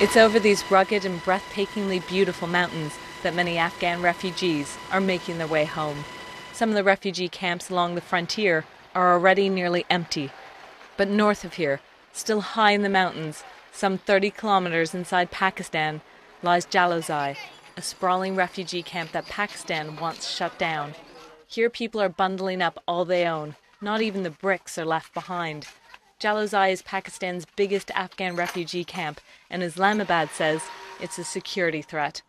It's over these rugged and breathtakingly beautiful mountains that many Afghan refugees are making their way home. Some of the refugee camps along the frontier are already nearly empty. But north of here, still high in the mountains, some 30 kilometers inside Pakistan, lies Jalozai, a sprawling refugee camp that Pakistan wants shut down. Here people are bundling up all they own. Not even the bricks are left behind. Jalozai is Pakistan's biggest Afghan refugee camp, and Islamabad says it's a security threat.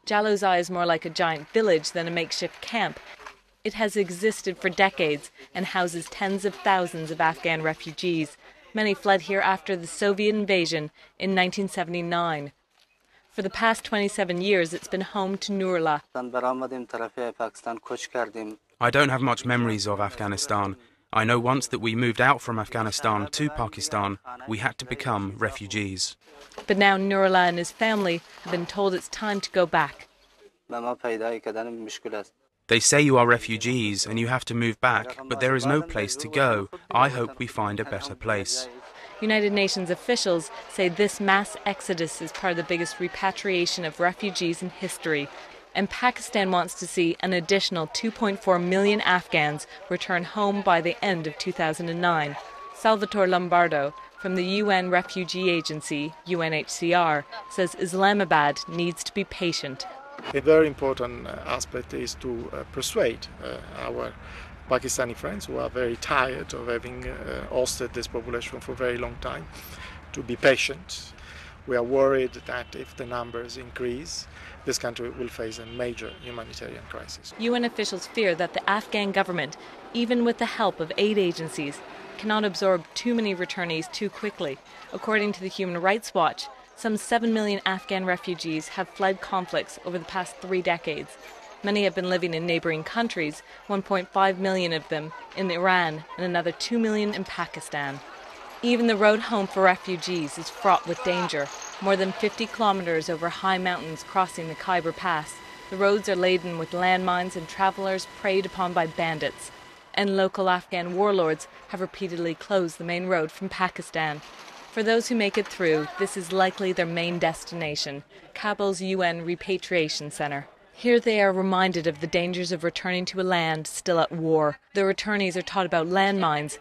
Jalozai is more like a giant village than a makeshift camp. It has existed for decades and houses tens of thousands of Afghan refugees. Many fled here after the Soviet invasion in 1979. For the past 27 years, it's been home to Nurullah. I don't have much memories of Afghanistan. I know once that we moved out from Afghanistan to Pakistan, we had to become refugees. But now Nurullah and his family have been told it's time to go back. They say you are refugees and you have to move back, but there is no place to go. I hope we find a better place. United Nations officials say this mass exodus is part of the biggest repatriation of refugees in history. And Pakistan wants to see an additional 2.4 million Afghans return home by the end of 2009. Salvatore Lombardo from the UN Refugee Agency, UNHCR, says Islamabad needs to be patient. A very important aspect is to persuade our Pakistani friends who are very tired of having hosted this population for a very long time to be patient. We are worried that if the numbers increase, this country will face a major humanitarian crisis. UN officials fear that the Afghan government, even with the help of aid agencies, cannot absorb too many returnees too quickly. According to the Human Rights Watch, some 7 million Afghan refugees have fled conflicts over the past 3 decades. Many have been living in neighboring countries, 1.5 million of them in Iran and another 2 million in Pakistan. Even the road home for refugees is fraught with danger. More than 50 kilometers over high mountains crossing the Khyber Pass. The roads are laden with landmines and travelers preyed upon by bandits. And local Afghan warlords have repeatedly closed the main road from Pakistan. For those who make it through, this is likely their main destination, Kabul's UN Repatriation Center. Here they are reminded of the dangers of returning to a land still at war. The returnees are taught about landmines.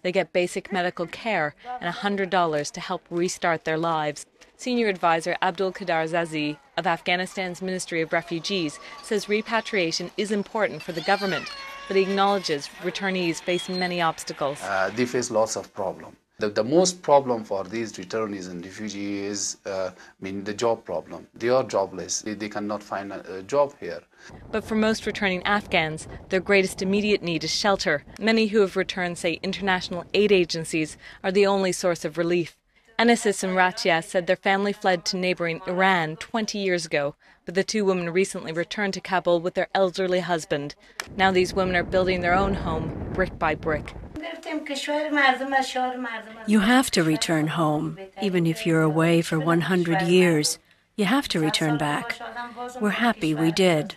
They get basic medical care and $100 to help restart their lives. Senior advisor Abdul Qadar Zazi of Afghanistan's Ministry of Refugees says repatriation is important for the government, but he acknowledges returnees face many obstacles. They face lots of problems. The most problem for these returnees and refugees is the job problem. They are jobless. They cannot find a job here. But for most returning Afghans, their greatest immediate need is shelter. Many who have returned say international aid agencies are the only source of relief. Anasis and Ratia said their family fled to neighboring Iran 20 years ago, but the 2 women recently returned to Kabul with their elderly husband. Now these women are building their own home, brick by brick. You have to return home, even if you're away for 100 years. You have to return back. We're happy we did.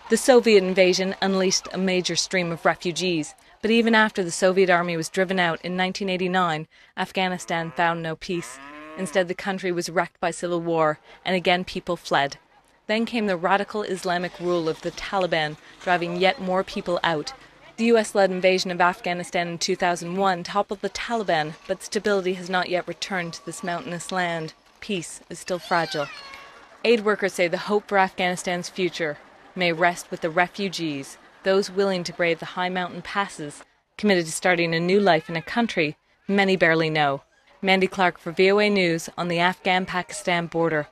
The Soviet invasion unleashed a major stream of refugees, but even after the Soviet army was driven out in 1989, Afghanistan found no peace. Instead, the country was wrecked by civil war, and again people fled. Then came the radical Islamic rule of the Taliban, driving yet more people out. The US-led invasion of Afghanistan in 2001 toppled the Taliban, but stability has not yet returned to this mountainous land. Peace is still fragile. Aid workers say the hope for Afghanistan's future may rest with the refugees, those willing to brave the high mountain passes, committed to starting a new life in a country many barely know. Mandy Clark for VOA News on the Afghan-Pakistan border.